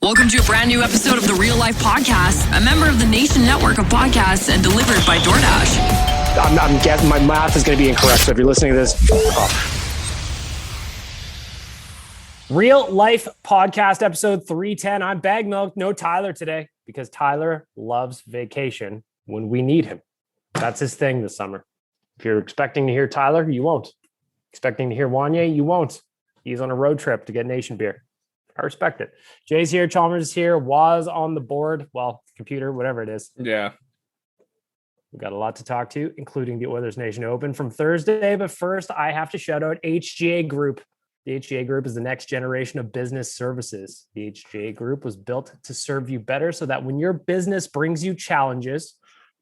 Welcome to a brand new episode of the Real Life Podcast, a member of the Nation Network of Podcasts and delivered by DoorDash. I'm guessing my math is going to be incorrect, so if you're listening to this, Real Life Podcast, episode 310. I'm Bag Milk, no Tyler today, because Tyler loves vacation when we need him. That's his thing this summer. If you're expecting to hear Tyler, you won't. Expecting to hear Wanye, you won't. He's on a road trip to get Nation beer. I respect it. Jay's here, Chalmers is here, was on the board. Well, computer, whatever it is. Yeah. We've got a lot to talk to, including the Oilersnation Open from Thursday. But first, I have to shout out HGA Group. The HGA Group is the next generation of business services. The HGA Group was built to serve you better so that when your business brings you challenges,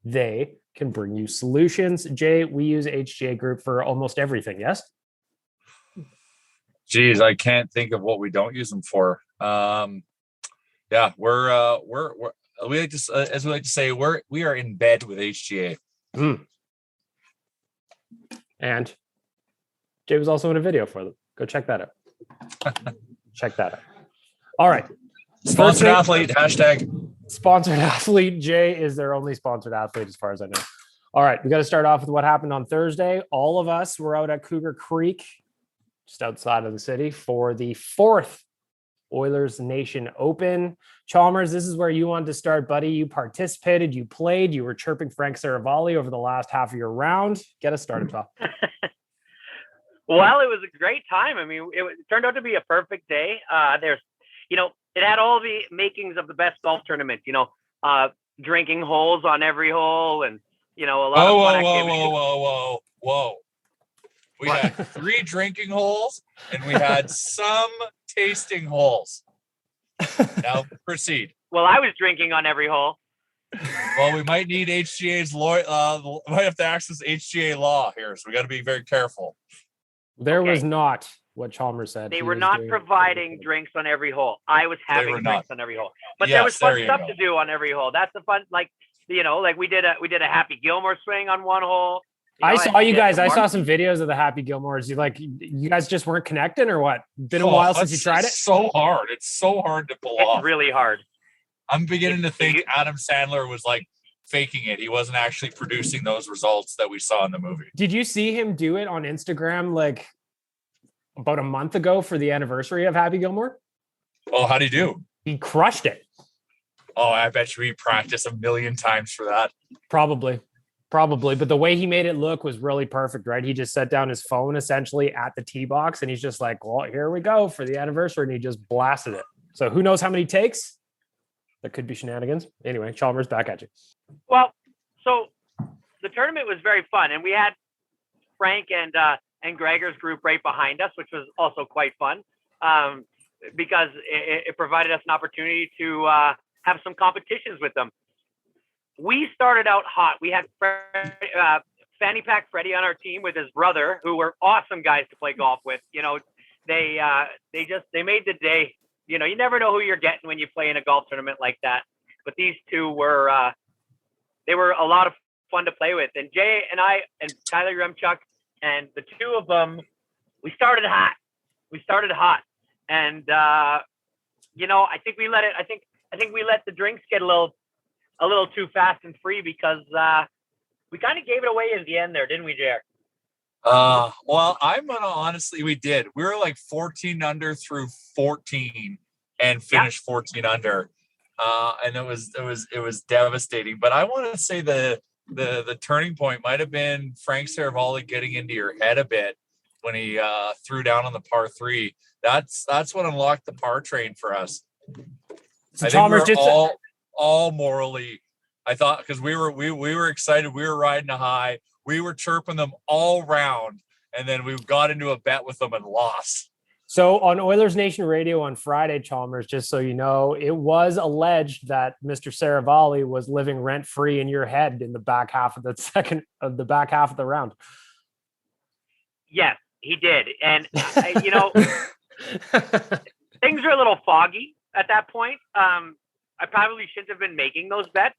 they can bring you solutions. Jay, we use HGA Group for almost everything, yes? Geez, I can't think of what we don't use them for. Yeah, we like to, as we like to say, we are in bed with HGA. And Jay was also in a video for them. Go check that out. Check that out. All right. Sponsored athlete, hashtag. Sponsored athlete. Jay is their only sponsored athlete as far as I know. All right. We got to start off with what happened on Thursday. All of us were out at Cougar Creek, just outside of the city, for the fourth Oilersnation Open. Chalmers, this is where you wanted to start, buddy. You participated, you played, you were chirping Frank Saravalli over the last half of your round. Get us started, pal. Well, it was a great time. I mean, it turned out to be a perfect day. It had all the makings of the best golf tournament, drinking holes on every hole and, a lot of fun activities. Whoa. We had 3 drinking holes and we had some tasting holes. Now proceed. Well, I was drinking on every hole. Well, we might need HGA's law. We might have to access HGA law here, so we got to be very careful. There was not what Chalmers said. They were not providing drinks on every hole. I was having drinks on every hole, but there was fun stuff to do on every hole. That's the fun, like we did a Happy Gilmore swing on one hole. I saw you guys. I saw some videos of the Happy Gilmores. You guys just weren't connecting, or what? Been a while since you tried it. It's so hard. It's so hard to pull off. It's really hard. I'm beginning to think Adam Sandler was like faking it. He wasn't actually producing those results that we saw in the movie. Did you see him do it on Instagram like about a month ago for the anniversary of Happy Gilmore? Oh, how'd he do? He crushed it. Oh, I bet you he practiced a million times for that. Probably. But the way he made it look was really perfect, right? He just set down his phone essentially at the tee box and he's just like, well, here we go for the anniversary. And he just blasted it. So who knows how many takes? There could be shenanigans. Anyway, Chalmers, back at you. Well, so the tournament was very fun. And we had Frank and Gregor's group right behind us, which was also quite fun because it provided us an opportunity to have some competitions with them. We started out hot. We had Fanny Pack Freddie on our team with his brother, who were awesome guys to play golf with. They made the day. You never know who you're getting when you play in a golf tournament like that. But these two were they were a lot of fun to play with. And Jay and I and Tyler Remchuk and the two of them, we started hot. And I think we let it. I think we let the drinks get a little too fast and free because we kind of gave it away in the end there, didn't we, Jer? Well, I'm gonna honestly, we did. We were like 14 under through 14 and finished 14 under, and it was devastating. But I want to say the turning point might have been Frank Saravalli getting into your head a bit when he threw down on the par 3. That's what unlocked the par train for us. So I Chalmers think we're all morally, I thought, because we were excited, we were riding a high, we were chirping them all round, and then we got into a bet with them and lost. So on Oilers Nation Radio on Friday, Chalmers, just so you know, it was alleged that Mr. Saravalli was living rent free in your head in the back half of the round. Yes, he did, and things are a little foggy at that point. I probably shouldn't have been making those bets,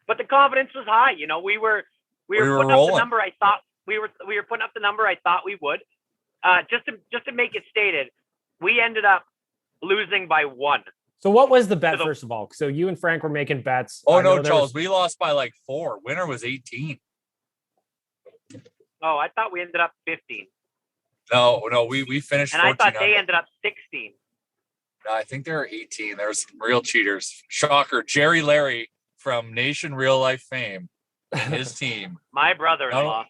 but the confidence was high. We were putting up the number I thought we were putting up the number I thought we would. Just to make it stated, we ended up losing by 1. So what was the bet, So- first of all? So you and Frank were making bets. Oh I know no, there Charles, was- we lost by like 4. Winner was 18. Oh, I thought we ended up 15. No, we finished And I 14 thought they under. ended up 16. No, I think there were 18. There were some real cheaters. Shocker. Jerry Larry from Nation Real Life fame and his team. My brother-in-law.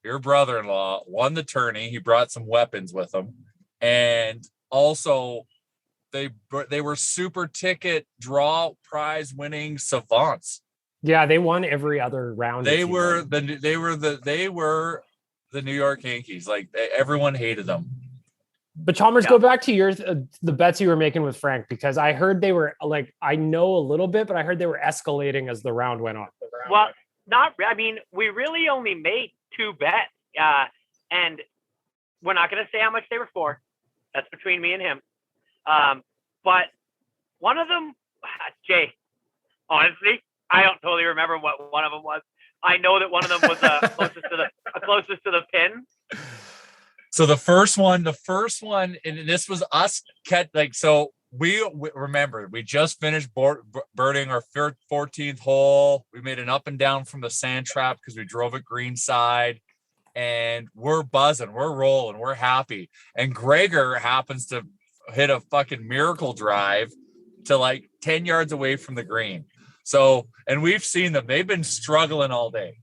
Your brother-in-law won the tourney. He brought some weapons with him. And also they were super ticket draw prize winning savants. Yeah, they won every other round. They it seemed were like. they were the New York Yankees. Like everyone hated them. But Chalmers, Yeah. go back to yours, the bets you were making with Frank, because I heard they were like, I know a little bit, but I heard they were escalating as the round went on. Well, I mean, we really only made 2 bets. And we're not going to say how much they were for. That's between me and him. But one of them, Jay, honestly, I don't totally remember what one of them was. I know that one of them was closest to the pin. So the first one, and this was us. So we remember we just finished birding our 14th hole. We made an up and down from the sand trap because we drove it greenside, and we're buzzing, we're rolling, we're happy. And Gregor happens to hit a fucking miracle drive to like 10 yards away from the green. So, and we've seen them; they've been struggling all day.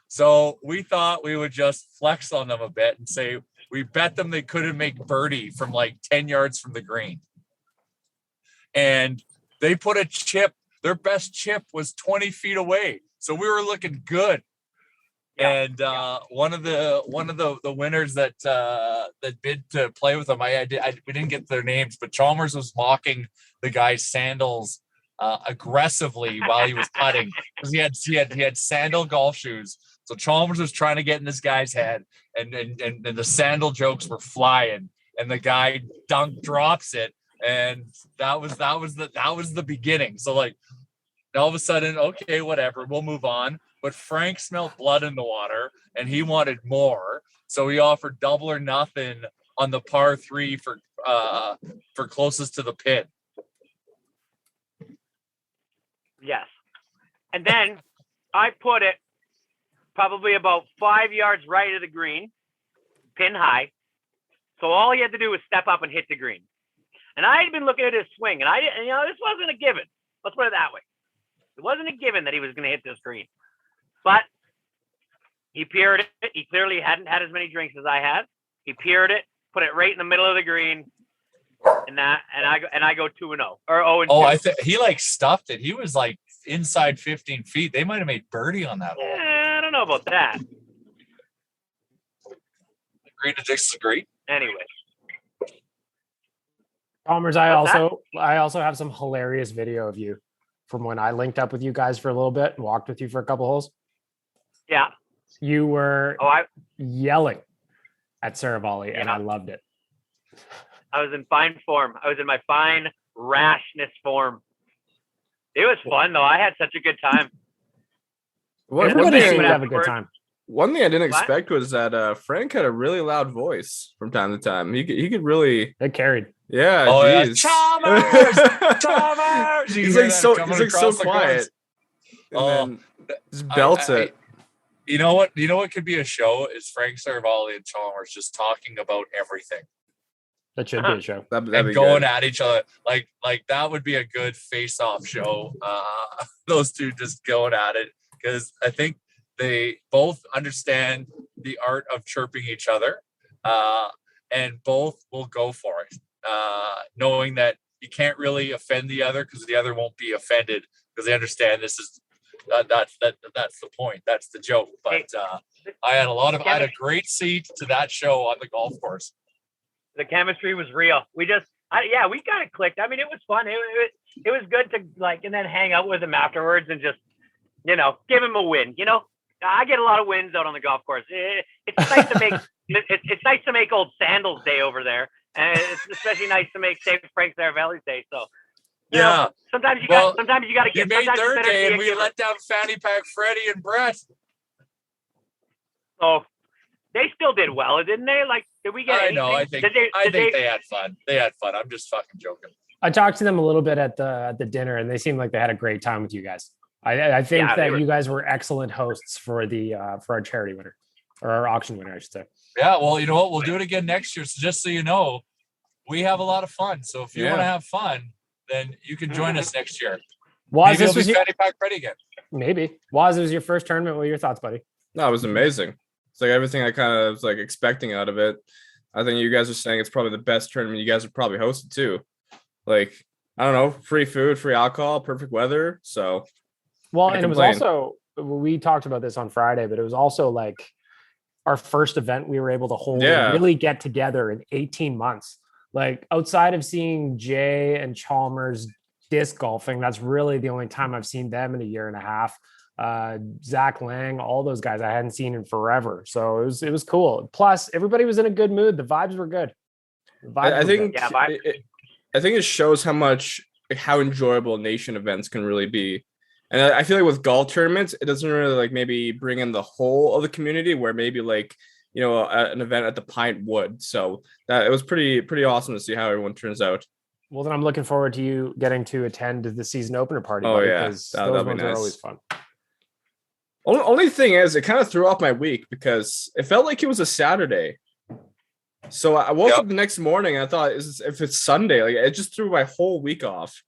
So we thought we would just flex on them a bit and say, we bet them they couldn't make birdie from like 10 yards from the green. And they put a chip, their best chip was 20 feet away. So we were looking good. Yeah. And one of the winners that bid to play with them, we didn't get their names, but Chalmers was mocking the guy's sandals aggressively while he was putting, because he had sandal golf shoes. So Chalmers was trying to get in this guy's head, and the sandal jokes were flying, and the guy drops it, and that was the beginning. So like all of a sudden, okay, whatever, we'll move on. But Frank smelled blood in the water, and he wanted more, so he offered double or nothing on the par 3 for closest to the pin. Yes. And then I put it probably about 5 yards right of the green, pin high. So all he had to do was step up and hit the green. And I had been looking at his swing, and this wasn't a given. Let's put it that way. It wasn't a given that he was going to hit this green. But he peered it. He clearly hadn't had as many drinks as I had. He peered it, put it right in the middle of the green, and I go 2-0 or 0-2. Oh, I think he like stuffed it. He was like inside 15 feet. They might have made birdie on that hole. I don't know about that. Agree to disagree. Anyway, Chalmers, I What's also have some hilarious video of you from when I linked up with you guys for a little bit and walked with you for a couple holes. yeah. You were Oh, yelling at Saravalli, and Yeah. I loved it. I was in fine form. I was in my fine rashness form. It was fun though. I had such a good time. Everybody thing- seemed to have a good afterwards- time. One thing I didn't What? expect was that Frank had a really loud voice from time to time. He could really, It carried. yeah. Oh, yeah. geez. Chalmers! You He's hear like that so coming so across the quiet. course? And Oh, then just belts it. You know what? You know what could be a show is Frank Saravalli and Chalmers just talking about everything That should be a show. That'd and be going good. at each other. Like that would be a good face-off show. Those two just going at it, because I think they both understand the art of chirping each other, and both will go for it, knowing that you can't really offend the other because the other won't be offended because they understand this is that's the point, that's the joke. But I had a great seat to that show on the golf course. The chemistry was real. We kind of clicked. I mean, it was fun. It was good to like, and then hang out with him afterwards and just, give him a win. I get a lot of wins out on the golf course. It's nice to make it's nice to make old Sandals Day over there, and it's especially nice to make St. Frank Saravalli's Day. So sometimes you got to You get. made sometimes their it's better to day, be and a we giver. let down Fanny Pack Freddie and Brett. So they still did well, didn't they? Like, did we get? I know. I anything? think Did they had fun. They had fun. I'm just fucking joking. I talked to them a little bit at the dinner, and they seemed like they had a great time with you guys. I think that you guys were excellent hosts for for our charity winner or our auction winner, I should say. Yeah, well, you know what? We'll do it again next year. So just so you know, we have a lot of fun. So if you want to have fun, then you can join us next year. Waz, Maybe it'll be Fanny Pack ready again. Maybe. Waz, it was your first tournament. What are your thoughts, buddy? No, it was amazing. It's like everything I kind of was like expecting out of it. I think you guys are saying it's probably the best tournament you guys have probably hosted too. Like, I don't know, free food, free alcohol, perfect weather. So, well, and it was also, we talked about this on Friday, but it was also like our first event we were able to hold and really get together in 18 months. Like outside of seeing Jay and Chalmers disc golfing, that's really the only time I've seen them in a year and a half. Zach Lang, all those guys I hadn't seen in forever. So it was cool. Plus everybody was in a good mood. The vibes were good. I think it shows how enjoyable nation events can really be. And I feel like with golf tournaments, it doesn't really like maybe bring in the whole of the community where maybe like, you know, an event at the Pint would. So that it was pretty awesome to see how everyone turns out. Well, then I'm looking forward to you getting to attend the season opener party. Oh, buddy, yeah. because those ones are always fun. Only thing is, it kind of threw off my week because it felt like it was a Saturday. So I woke up the next morning. And I thought, if it's Sunday, like it just threw my whole week off.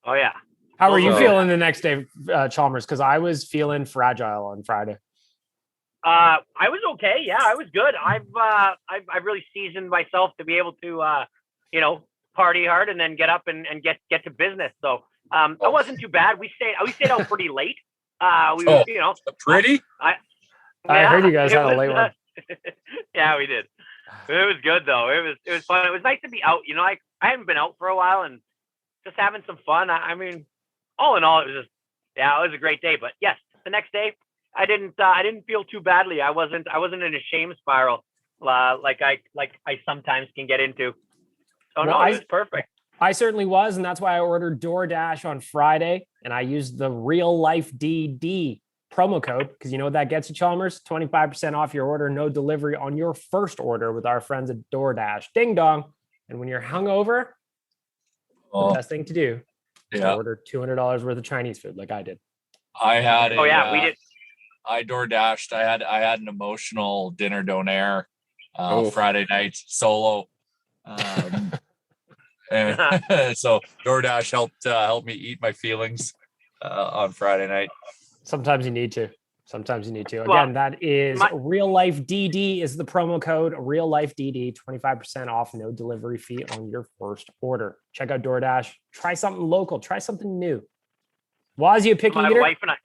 Oh yeah. How are you feeling the next day, Chalmers? Because I was feeling fragile on Friday. I was okay. Yeah, I was good. I've really seasoned myself to be able to, party hard and then get up and get to business. So it wasn't too bad. We stayed out pretty late. Pretty. I heard you guys had a late one. Yeah, we did. It was good though. It was fun. It was nice to be out. You know, I haven't been out for a while and just having some fun. I mean, all in all, it was a great day. But yes, the next day, I didn't feel too badly. I wasn't in a shame spiral like I sometimes can get into. So no, it was perfect. I certainly was, and that's why I ordered DoorDash on Friday, and I used the Real Life DD promo code because you know what that gets you, Chalmers? 25% off your order, no delivery on your first order with our friends at DoorDash. Ding dong. And when you're hungover, the best thing to do is to order $200 worth of Chinese food like I did. I had we did. I DoorDashed. I had an emotional dinner donaire Friday night solo. And so DoorDash helped me eat my feelings on Friday night. Sometimes you need to. Again, that is Real Life DD is the promo code. Real Life DD, 25% off, no delivery fee on your first order. Check out DoorDash. Try something local. Try something new. Was you a picky eater? Wife and I.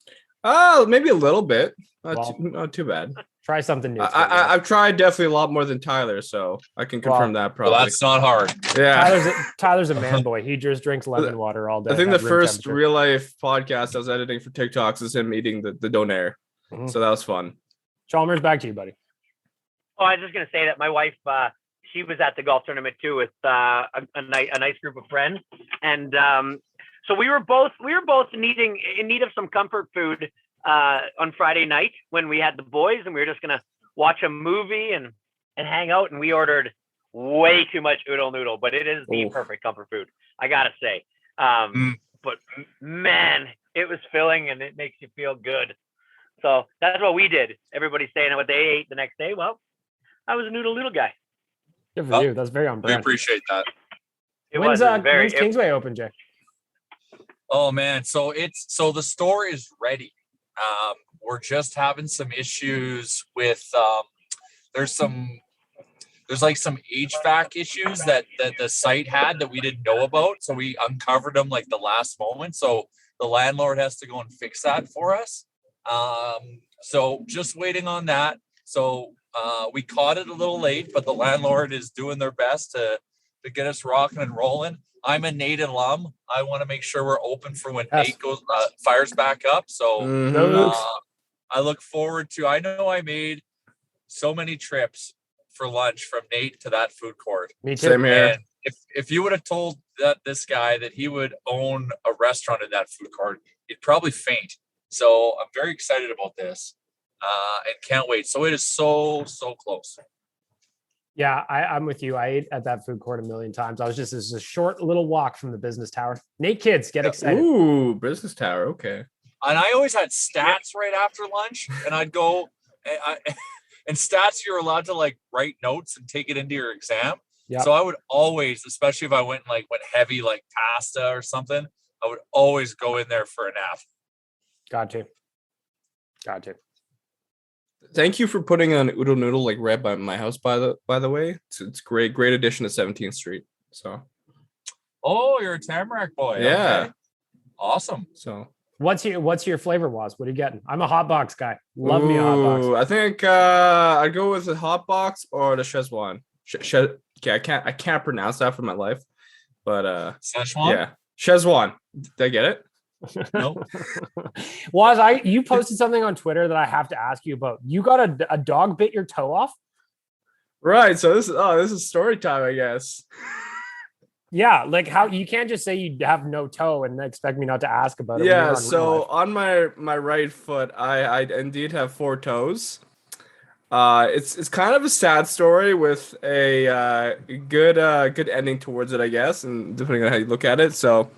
Oh, maybe a little bit. Not too bad. Try something new. I've tried definitely a lot more than Tyler, so I can confirm that probably. Well, that's not hard. Yeah. Tyler's a man boy. He just drinks lemon water all day. I think the first real life podcast I was editing for TikToks is him eating the donaire. Mm-hmm. So that was fun. Chalmers, back to you, buddy. Oh, I was just going to say that my wife, she was at the golf tournament too with a nice group of friends. And so we were both in need of some comfort food on Friday night when we had the boys and we were just going to watch a movie and hang out. And we ordered way too much oodle noodle, but it is the perfect comfort food, I got to say. But man, it was filling and it makes you feel good. So that's what we did. Everybody's saying what they ate the next day. Well, I was a noodle guy. Good for you. That's very on brand. We appreciate that. When's Kingsway Open, Jay? Oh man, so the store is ready. We're just having some issues with there's like some HVAC issues that the site had that we didn't know about. So we uncovered them like the last moment. So the landlord has to go and fix that for us. So just waiting on that. So we caught it a little late, but the landlord is doing their best to get us rocking and rolling. I'm a Nate alum. I want to make sure we're open for when Nate fires back up. So I look forward to. I know I made so many trips for lunch from Nate to that food court. Me too. Same here. And if you would have told this guy that he would own a restaurant in that food court, he'd probably faint. So I'm very excited about this and can't wait. So it is so close. Yeah, I'm with you. I ate at that food court a million times. It's a short little walk from the business tower. Nate kids, get excited. Ooh, business tower. Okay. And I always had stats right after lunch, and I'd go and stats, you're allowed to like write notes and take it into your exam. Yep. So I would always, especially if I went heavy, like pasta or something, I would always go in there for a nap. Got you. Thank you for putting an oodle noodle like right by my house. By the way, it's great addition to 17th Street. So. Oh, you're a Tamarack boy. Yeah. Okay. Awesome. So. What's your flavor, Waz? What are you getting? I'm a hot box guy. Love me a hot box. I think I'd go with the hot box or the Szechuan. Okay, I can't pronounce that for my life, but Szechuan? Yeah, Szechuan. Did I get it? Nope. Waz, you posted something on Twitter that I have to ask you about. You got a dog bit your toe off? Right. So this is story time, I guess. Yeah, like how you can't just say you have no toe and expect me not to ask about it. Yeah, so on my right foot, I indeed have 4 toes. It's kind of a sad story with a good ending towards it, I guess, and depending on how you look at it. So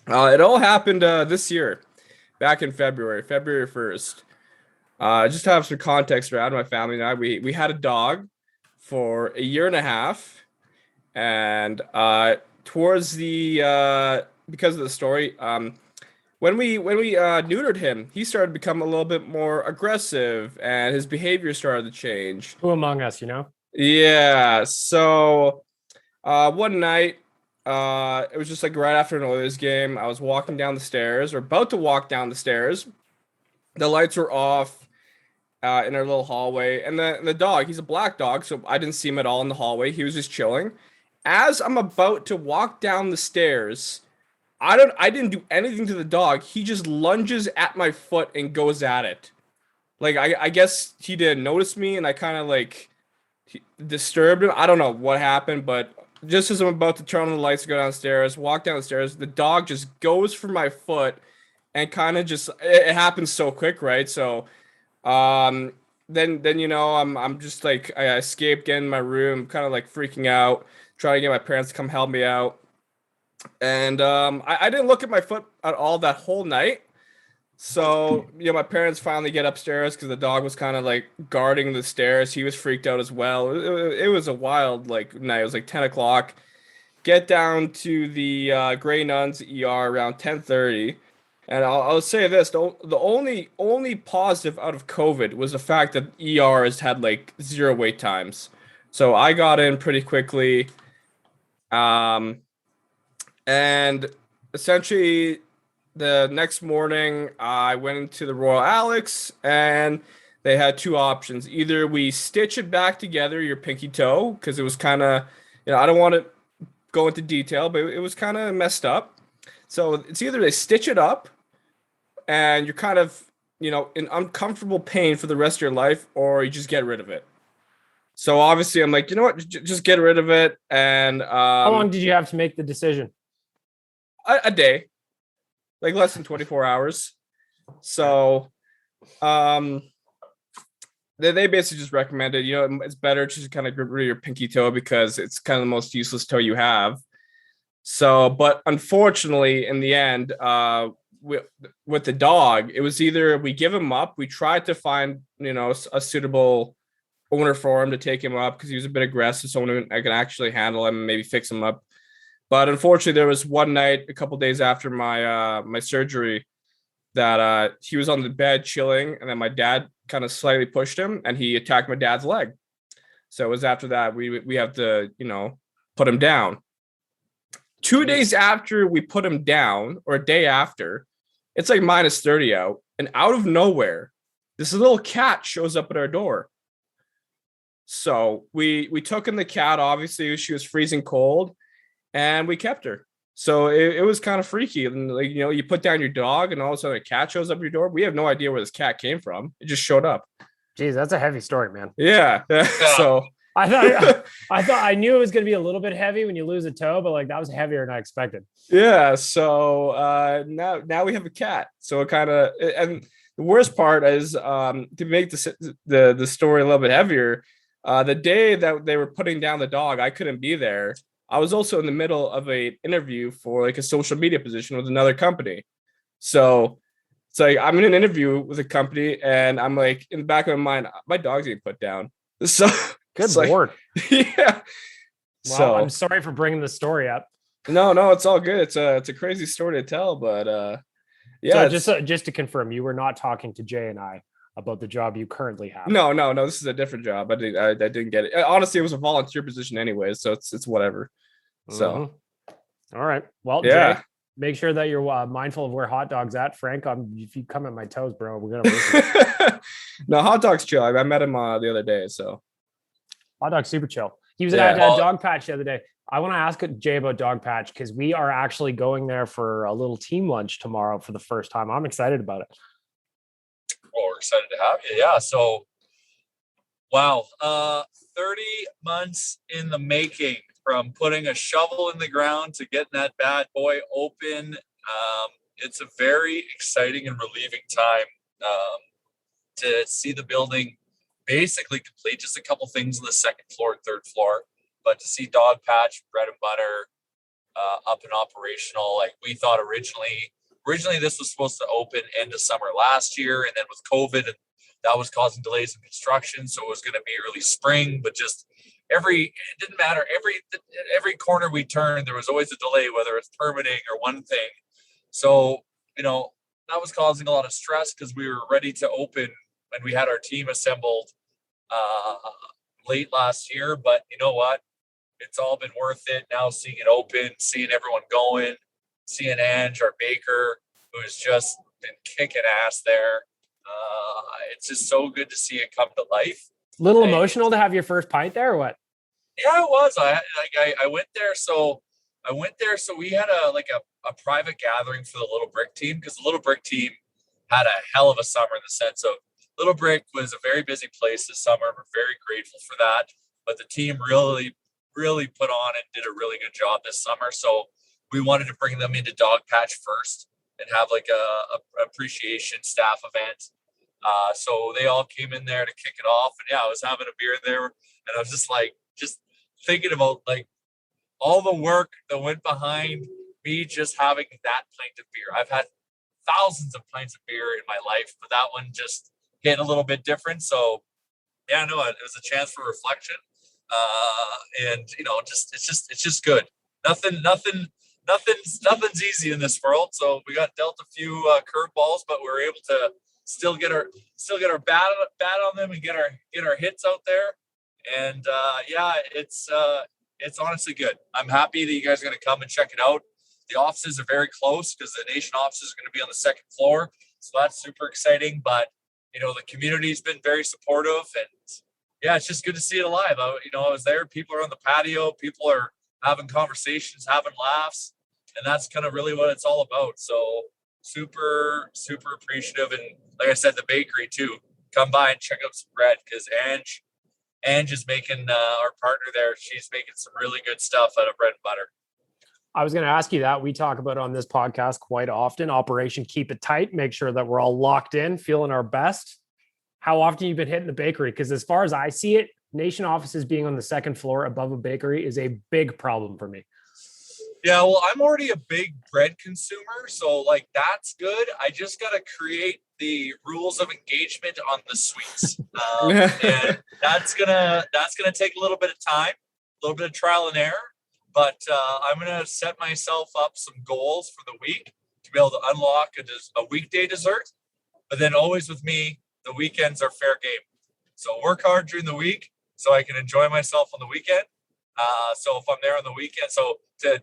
it all happened this year, back in February 1st. Just to have some context around my family and I, we had a dog for a year and a half. And towards the because of the story, when we neutered him, he started to become a little bit more aggressive, and his behavior started to change. Who among us, Yeah. So one night, it was just like right after an Oilers game. I was walking down the stairs, or about to walk down the stairs. The lights were off. In our little hallway, and the dog, he's a black dog, so I didn't see him at all in the hallway. He was just chilling. As I'm about to walk down the stairs, I didn't do anything to the dog. He just lunges at my foot and goes at it. Like I guess he didn't notice me, and I kind of like disturbed him. I don't know what happened, but just as I'm about to turn on the lights to go downstairs, walk down the stairs, the dog just goes for my foot, and kind of just it happens so quick, right? So then I'm just like I escaped, get in my room, kind of like freaking out, trying to get my parents to come help me out. And I didn't look at my foot at all that whole night. So my parents finally get upstairs because the dog was kind of like guarding the stairs. He was freaked out as well. It was a wild night. It was like 10 o'clock. Get down to the Grey Nuns ER around 10:30. And I'll say this: the only positive out of COVID was the fact that ERs had like 0 wait times, so I got in pretty quickly. And essentially, the next morning I went into the Royal Alex, and they had 2 options: either we stitch it back together, your pinky toe, because it was kind of, I don't want to go into detail, but it was kind of messed up. So it's either they stitch it up and you're kind of, in uncomfortable pain for the rest of your life, or you just get rid of it. So obviously I'm like, you know what, just get rid of it. And how long did you have to make the decision? A day, like less than 24 hours. So they basically just recommended, it's better to just kind of get rid of your pinky toe because it's kind of the most useless toe you have. So, but unfortunately, in the end, with the dog, it was either we give him up. We tried to find, a suitable owner for him to take him up because he was a bit aggressive, someone I can actually handle him and maybe fix him up. But unfortunately, there was one night, a couple days after my surgery, that he was on the bed chilling, and then my dad kind of slightly pushed him, and he attacked my dad's leg. So it was after that we have to, put him down. 2 days after we put him down, or a day after, it's like minus 30 out, and out of nowhere, this little cat shows up at our door. So we took in the cat. Obviously, she was freezing cold, and we kept her. So it was kind of freaky. And you put down your dog, and all of a sudden a cat shows up at your door. We have no idea where this cat came from. It just showed up. Jeez, that's a heavy story, man. Yeah. So I thought I knew it was going to be a little bit heavy when you lose a toe, but that was heavier than I expected. Yeah. So now we have a cat. So it kind of, and the worst part is to make the story a little bit heavier. The day that they were putting down the dog, I couldn't be there. I was also in the middle of a interview for like a social media position with another company. So it's like I'm in an interview with a company and I'm like in the back of my mind, my dog's getting put down. So good Lord. Like, yeah. Well, So I'm sorry for bringing the story up. No, it's all good. It's a crazy story to tell, but yeah. So just to confirm, you were not talking to Jay and I about the job you currently have. No. This is a different job. I didn't get it. Honestly, it was a volunteer position anyway, so it's whatever. So, all right. Well, yeah. Jay, make sure that you're mindful of where hot dog's at, Frank. If you come at my toes, bro, we're gonna. No, hot dog's chill. I met him the other day. So, hot dog's super chill. He was at Dogpatch the other day. I want to ask Jay about Dogpatch because we are actually going there for a little team lunch tomorrow for the first time. I'm excited about it. Well, we're excited to have you. Yeah. So, wow. 30 months in the making from putting a shovel in the ground to getting that bad boy open. It's a very exciting and relieving time to see the building basically complete. Just a couple things on the second floor and third floor. But to see Dogpatch, bread and butter, up and operational, like we thought originally this was supposed to open end of summer last year, and then with COVID, and that was causing delays in construction, so it was going to be early spring. But just it didn't matter. Every corner we turned, there was always a delay, whether it's permitting or one thing. So that was causing a lot of stress because we were ready to open and we had our team assembled late last year. But you know what? It's all been worth it now, seeing it open, seeing everyone going, seeing Ange, our baker, who has just been kicking ass there. It's just so good to see it come to life. Little emotional to have your first pint there or what? Yeah, it was. I went there. So we had a private gathering for the Little Brick team, because the Little Brick team had a hell of a summer in the sense of Little Brick was a very busy place this summer. We're very grateful for that. But the team really put on and did a really good job this summer. So we wanted to bring them into Dogpatch first and have like a appreciation staff event. So they all came in there to kick it off. And yeah, I was having a beer there and I was just thinking about like all the work that went behind me just having that pint of beer. I've had thousands of pints of beer in my life, but that one just hit a little bit different. So yeah, no, it was a chance for reflection. And it's just good. Nothing's easy in this world. So we got dealt a few curveballs, but we were able to still get our bat on them and get our hits out there. And it's honestly good. I'm happy that you guys are going to come and check it out. The offices are very close because the Nation offices are going to be on the second floor. So that's super exciting. But, the community's been very supportive, and yeah, it's just good to see it alive. I was there. People are on the patio. People are having conversations, having laughs. And that's kind of really what it's all about. So super, super appreciative. And like I said, the bakery too, come by and check out some bread, because Ange is making our partner there. She's making some really good stuff out of bread and butter. I was going to ask you that. We talk about on this podcast quite often, Operation Keep It Tight, make sure that we're all locked in, feeling our best. How often you've been hitting the bakery? Because as far as I see it, Nation offices being on the second floor above a bakery is a big problem for me. Yeah, well, I'm already a big bread consumer, so that's good. I just got to create the rules of engagement on the sweets, and that's gonna take a little bit of time, a little bit of trial and error. But I'm gonna set myself up some goals for the week to be able to unlock a weekday dessert. But then always with me, the weekends are fair game. So work hard during the week so I can enjoy myself on the weekend. So if I'm there on the weekend, so to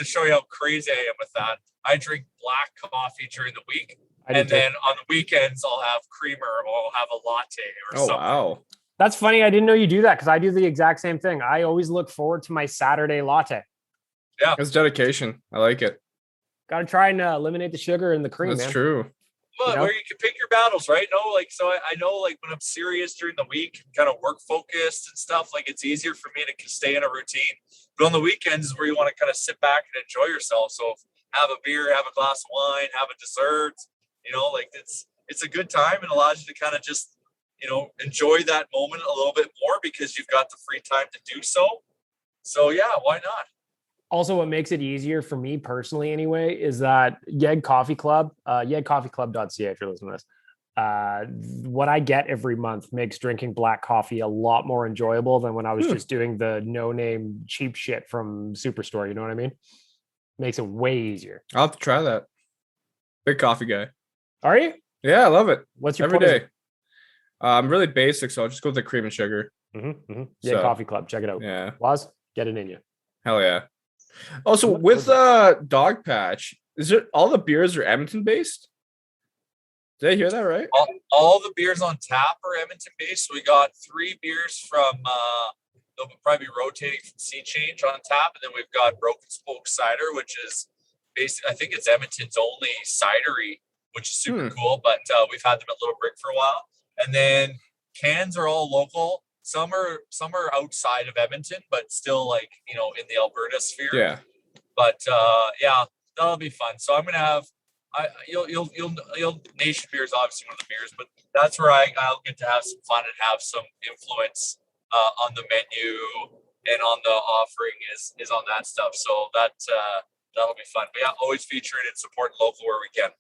show you how crazy I am with that, I drink black coffee during the week. And then on the weekends, I'll have creamer or I'll have a latte or something. Wow. That's funny. I didn't know you do that, because I do the exact same thing. I always look forward to my Saturday latte. Yeah. It's dedication. I like it. Got to try and eliminate the sugar and the cream, That's man. true. Well, where you can pick your battles, right? So I know when I'm serious during the week, kind of work focused and stuff, it's easier for me to stay in a routine. But on the weekends is where you want to kind of sit back and enjoy yourself. So have a beer, have a glass of wine, have a dessert, it's a good time and allows you to kind of just enjoy that moment a little bit more because you've got the free time to do so. So yeah, why not? Also, what makes it easier for me personally anyway is that Yeg Coffee Club, yegcoffeeclub.ca if you're listening to this. What I get every month makes drinking black coffee a lot more enjoyable than when I was just doing the no-name cheap shit from Superstore. You know what I mean? Makes it way easier. I'll have to try that. Big coffee guy. Are you? Yeah, I love it. What's your every poison? day? I'm really basic, so I'll just go with the cream and sugar. Yeah, Coffee Club. Check it out. Yeah. Waz, get it in you. Hell yeah. Also, with Dogpatch, is it all the beers are Edmonton based? Did I hear that right? All the beers on tap are Edmonton based. So we got 3 beers from they'll probably be rotating from Sea Change on tap, and then we've got Broken Spoke Cider, which is basically, I think it's Edmonton's only cidery, which is super cool. But we've had them at Little Brick for a while, and then cans are all local. Some are outside of Edmonton, but still like in the Alberta sphere. Yeah. But yeah, that'll be fun. So I'm gonna have you'll Nation beer is obviously one of the beers, but that's where I'll get to have some fun and have some influence on the menu and on the offering is on that stuff. So that'll be fun. But yeah, always featuring and supporting local where we can.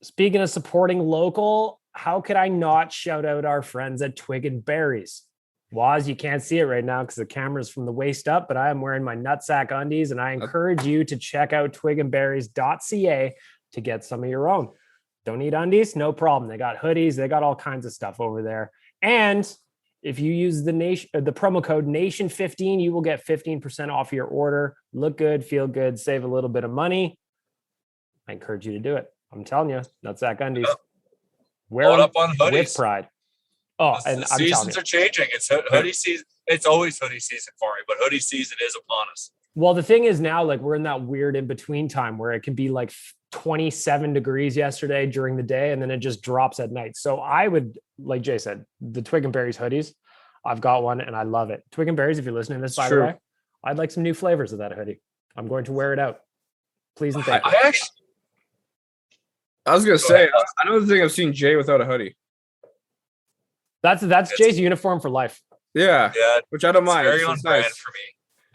Speaking of supporting local, how could I not shout out our friends at Twig and Berries? Waz, you can't see it right now because the camera's from the waist up, but I am wearing my nutsack undies, and I encourage you to check out twigandberries.ca to get some of your own. Don't need undies? No problem. They got hoodies. They got all kinds of stuff over there. And if you use the promo code NATION15, you will get 15% off your order. Look good, feel good, save a little bit of money. I encourage you to do it. I'm telling you, nutsack undies. Yep. Wear them up on hoodies with pride. Oh, and the seasons are changing. It's hoodie season. It's always hoodie season for me, but hoodie season is upon us. Well, the thing is now, like, we're in that weird in between time where it can be like 27 degrees yesterday during the day, and then it just drops at night. So I would, like Jay said, the Twig and Berries hoodies. I've got one and I love it. Twig and Berries, if you're listening to this, by the way, I'd like some new flavors of that hoodie. I'm going to wear it out. Please and thank you. I was gonna say, I don't think I've seen Jay without a hoodie. That's Jay's uniform for life. Yeah, which I don't mind. Very on brand for me.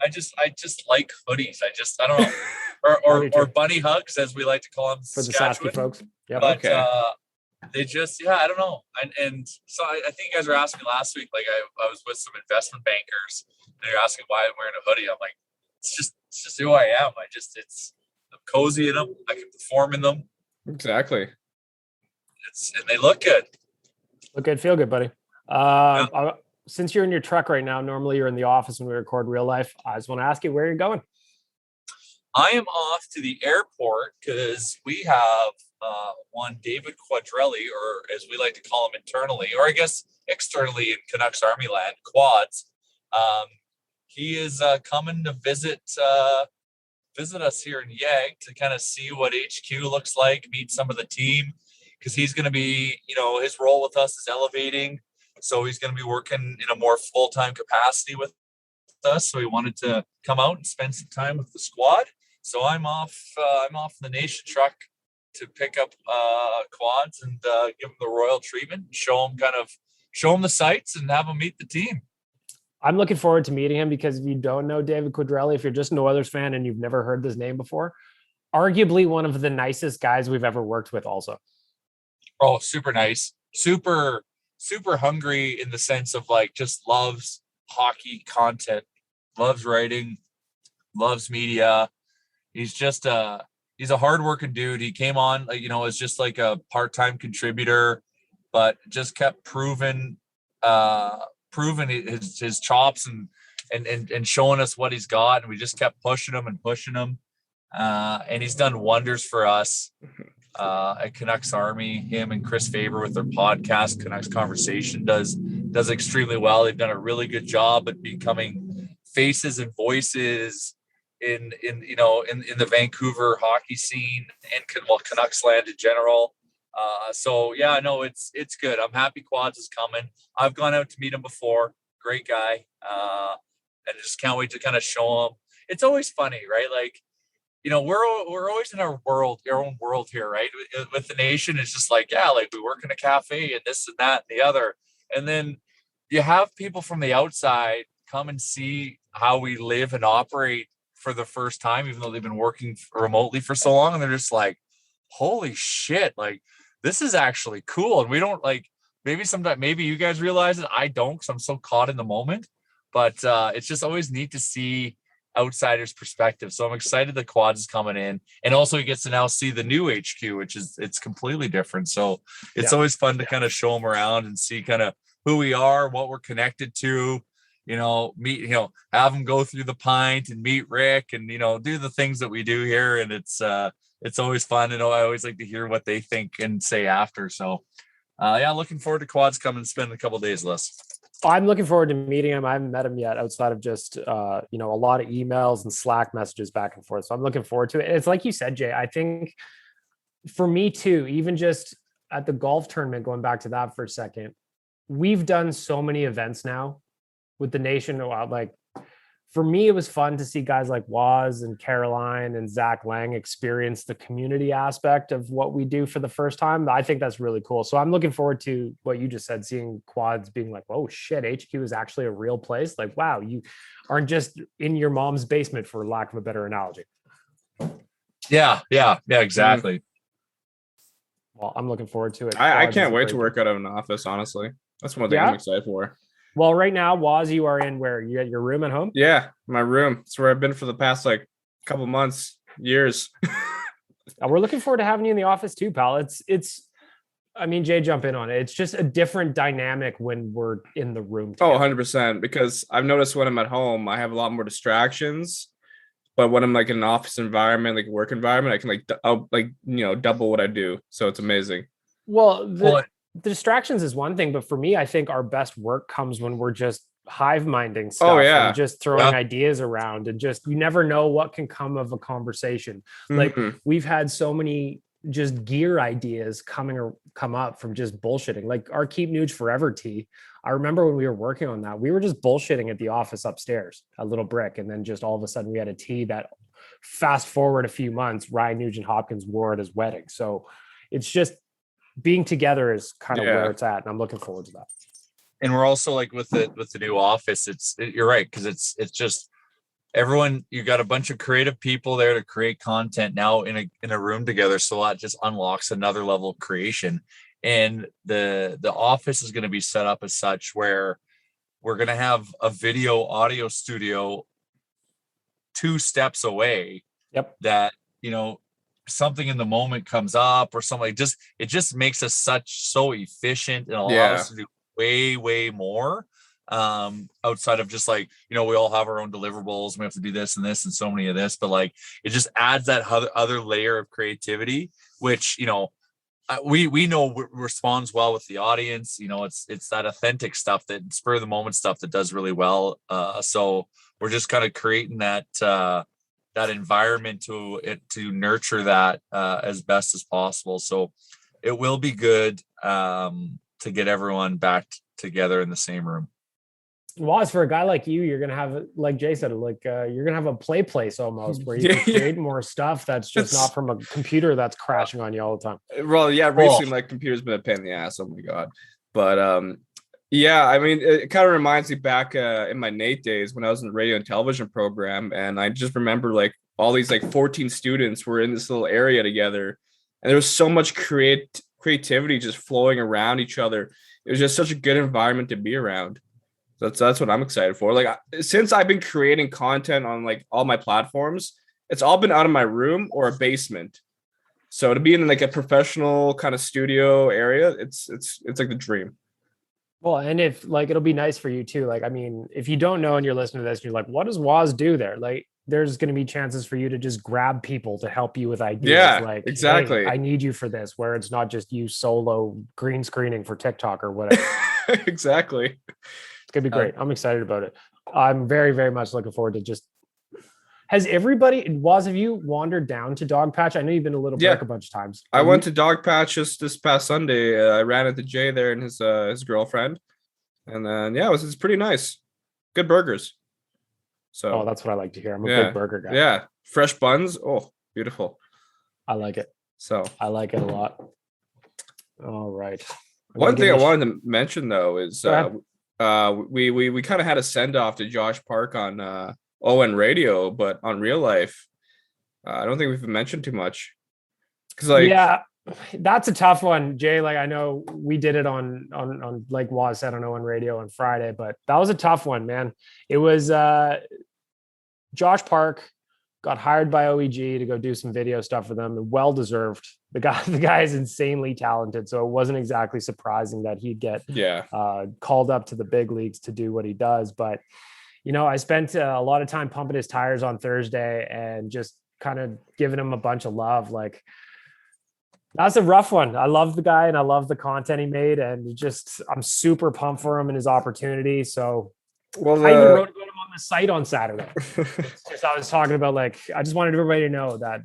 I just like hoodies. I don't know, or bunny hugs as we like to call them for the Saski folks. Yeah, but they just I don't know. And so I think you guys were asking last week. Like I was with some investment bankers, and they're asking why I'm wearing a hoodie. I'm like, it's just who I am. I'm cozy in them. I can perform in them. Exactly. And they look good. Look good, feel good, buddy. Since you're in your truck right now, normally you're in the office when we record real life. I just want to ask you where you're going. I am off to the airport because we have one David Quadrelli, or as we like to call him internally, or I guess externally in Canucks Army land, Quads. He is coming to visit us here in Yeg to kind of see what HQ looks like, meet some of the team, because he's going to be, his role with us is elevating. So he's going to be working in a more full-time capacity with us. So he wanted to come out and spend some time with the squad. So I'm off in the Nation truck to pick up Quads and give him the royal treatment, show him the sights and have him meet the team. I'm looking forward to meeting him because if you don't know David Quadrelli, if you're just an Oilers fan and you've never heard this name before, arguably one of the nicest guys we've ever worked with also. Oh, super nice. Super hungry in the sense of like just loves hockey content, loves writing, loves media. He's just he's a hardworking dude. He came on, as just like a part-time contributor, but just kept proving his chops and showing us what he's got. And we just kept pushing him. And he's done wonders for us at Canucks Army. Him and Chris Faber with their podcast, Canucks Conversation, does extremely well. They've done a really good job at becoming faces and voices in the Vancouver hockey scene and Canucks land in general. So yeah, no, it's good. I'm happy Quads is coming. I've gone out to meet him before. Great guy. And just can't wait to kind of show him. It's always funny, right? Like we're always in our own world here, right? With the nation, it's just like, yeah, like we work in a cafe and this and that and the other. And then you have people from the outside come and see how we live and operate for the first time, even though they've been working remotely for so long. And they're just like, holy shit, like this is actually cool. And we don't like, maybe you guys realize it. I don't, because I'm so caught in the moment, but it's just always neat to see outsiders' perspective. So I'm excited the Quads is coming in, and also he gets to now see the new HQ, which is, it's completely different. So it's always fun to kind of show them around and see kind of who we are, what we're connected to, meet, have them go through the pint and meet Rick and, do the things that we do here. And it's always fun. I always like to hear what they think and say after. So looking forward to Quads coming and spending a couple of days with us. I'm looking forward to meeting him. I haven't met him yet outside of just, a lot of emails and Slack messages back and forth. So I'm looking forward to it. It's like you said, Jay, I think for me too, even just at the golf tournament, going back to that for a second, we've done so many events now with the nation. Like for me, it was fun to see guys like Waz and Caroline and Zach Lang experience the community aspect of what we do for the first time. I think that's really cool. So I'm looking forward to what you just said, seeing Quads being like, oh shit, HQ is actually a real place. Like, wow, you aren't just in your mom's basement, for lack of a better analogy. Yeah, exactly. Well, I'm looking forward to it. I can't wait to work out of an office, honestly. That's one thing I'm excited for. Well, right now, Waz, you are in where? You at your room at home? Yeah, my room. It's where I've been for the past couple months, years. We're looking forward to having you in the office too, pal. It's. I mean, Jay, jump in on it. It's just a different dynamic when we're in the room together. 100%. Because I've noticed when I'm at home, I have a lot more distractions. But when I'm in an office environment, like work environment, I can double what I do. So it's amazing. Well, the distractions is one thing, but for me, I think our best work comes when we're just hive minding stuff and just throwing ideas around, and just, you never know what can come of a conversation. Like we've had so many just gear ideas come up from just bullshitting, like our Keep Nuge Forever tee. I remember when we were working on that, we were just bullshitting at the office upstairs, a little brick. And then just all of a sudden we had a tee that, fast forward a few months, Ryan Nugent Hopkins wore at his wedding. So it's just, being together is kind of where it's at, and I'm looking forward to that. And we're also like with the new office, you're right, because it's just everyone, you got a bunch of creative people there to create content now in a room together, so that just unlocks another level of creation. And the office is going to be set up as such where we're going to have a video audio studio 2 steps away. That something in the moment comes up or something, it just makes us so efficient and allows us to do way more outside of just we all have our own deliverables and we have to do this and this and so many of this, but it just adds that other layer of creativity, which we know responds well with the audience. It's that authentic stuff, that spur of the moment stuff that does really well. So we're just kind of creating that environment to nurture that as best as possible. So it will be good to get everyone back together in the same room. Well, as for a guy like you, you're going to have, like Jay said, you're going to have a play place almost, where you can create more stuff that's just not from a computer that's crashing on you all the time. Well, yeah, recently computer's been a pain in the ass. Oh my God. But I mean, it kind of reminds me back in my NATE days when I was in the radio and television program. And I just remember all these 14 students were in this little area together. And there was so much creativity just flowing around each other. It was just such a good environment to be around. That's what I'm excited for. Since I've been creating content on all my platforms, it's all been out of my room or a basement. So to be in a professional kind of studio area, it's like the dream. Well, and if it'll be nice for you too. I mean, if you don't know and you're listening to this, and you're like, what does Waz do there? There's going to be chances for you to just grab people to help you with ideas. Yeah, exactly. Hey, I need you for this, where it's not just you solo green screening for TikTok or whatever. Exactly. It's going to be great. I'm excited about it. I'm very, very much looking forward to just. Has everybody, Waz, have you wandered down to Dogpatch? I know you've been a little brick a bunch of times. I went to Dogpatch just this past Sunday. I ran into Jay there and his girlfriend. And then, it's pretty nice. Good burgers. So that's what I like to hear. I'm a big burger guy. Yeah. Fresh buns. Oh, Beautiful. I like it. So I like it a lot. All right. One thing I wanted to mention though is we kind of had a send off to Josh Park on ON radio, but on real life, I don't think we've mentioned too much. Because that's a tough one, Jay. Like I know we did it on like Waz said on ON radio on Friday, but that was a tough one, man. It was Josh Park got hired by OEG to go do some video stuff for them, and well deserved. The guy is insanely talented, so it wasn't exactly surprising that he'd get called up to the big leagues to do what he does. But I spent a lot of time pumping his tires on Thursday and just kind of giving him a bunch of love. Like that's a rough one. I love the guy and I love the content he made, and I'm super pumped for him and his opportunity. So I even wrote about him on the site on Saturday. I was talking about I just wanted everybody to know that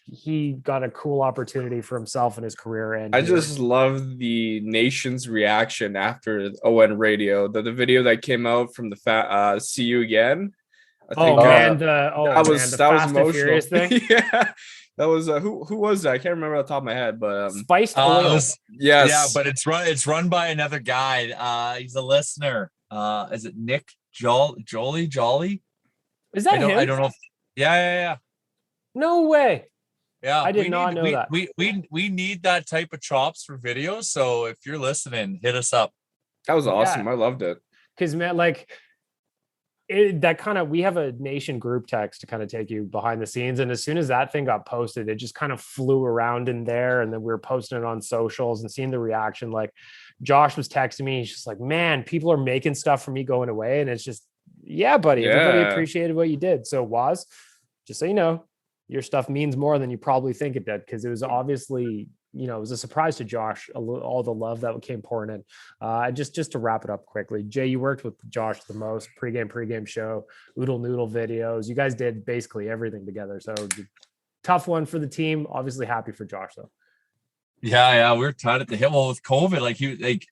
he got a cool opportunity for himself in his career. And I just love the nation's reaction after ON radio, the video that came out from the See You Again. That was emotional. Thing. Yeah. That was who was that? I can't remember off the top of my head, but Spiced Oil. Yes. Yeah, but it's run by another guy. He's a listener. Is it Nick Jolly? Is that him? I don't know. Yeah. No way. Yeah, I did not know that. We need that type of chops for videos. So if you're listening, hit us up. That was awesome. I loved it. Because man, we have a nation group text to kind of take you behind the scenes, and as soon as that thing got posted, it just kind of flew around in there, and then we were posting it on socials and seeing the reaction. Like Josh was texting me, he's just like, man, people are making stuff for me going away, and it's just, yeah, buddy, everybody appreciated what you did. So Waz, just so you know, your stuff means more than you probably think it did, because it was obviously, it was a surprise to Josh, all the love that came pouring in. Just to wrap it up quickly, Jay, you worked with Josh the most, pregame show, oodle noodle videos. You guys did basically everything together. So tough one for the team. Obviously happy for Josh though. Yeah, we were tied at the hip. Well, with COVID,